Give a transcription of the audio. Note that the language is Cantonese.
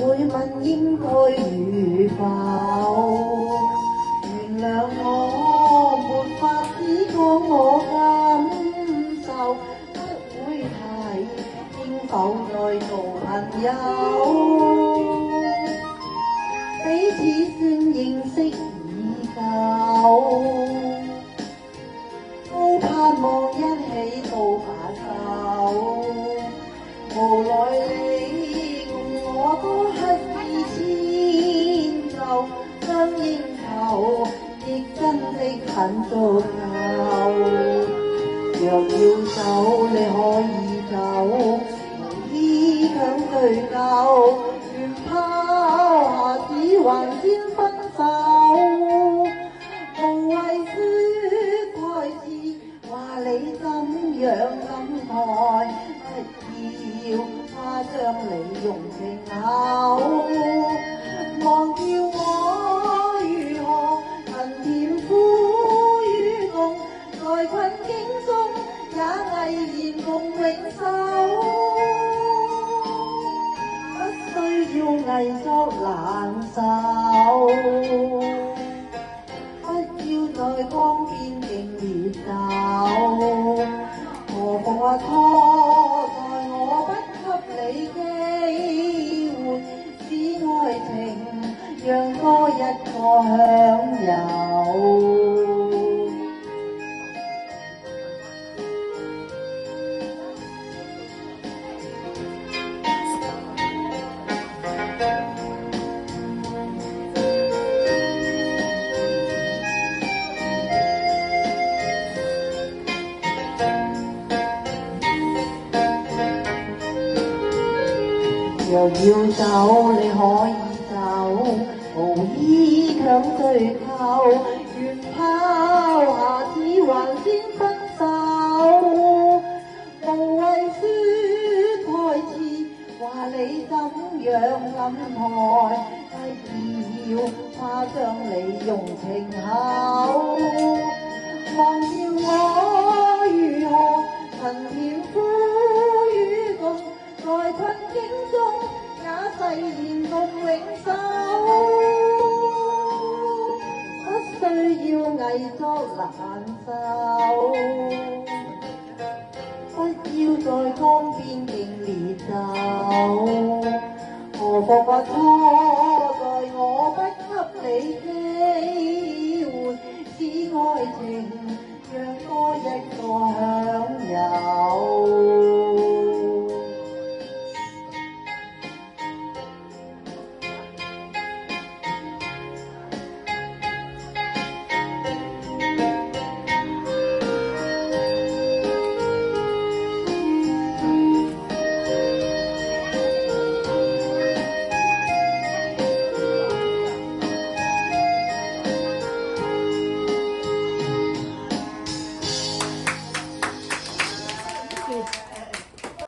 會問應該與否？原諒我沒法子講我感受，不會提應否再做朋友？彼此算認識已久，都盼望一起到白首。無奈你共我都刻意遷就，相應求亦真的很足夠。若要走你可以走，無意強追究，願拋下指環先分手。無謂說台詞，話你怎樣感慨，不要誇張你用情口，忘掉我如何曾甜苦與共，在困境中也毅然共永守，不需要偽作難受，不要在江邊徑烈走，何況話錯在我不給你機會，使愛情讓多一個享有。若要走你可以走，無意強追求，願拋下指環先分手。無謂說台詞，話你怎樣感慨，不要誇張你用情口，忘掉我如何曾甜苦與共，在困境中也誓言共永守，不需要偽作難受，不要在江邊徑烈走，何況話錯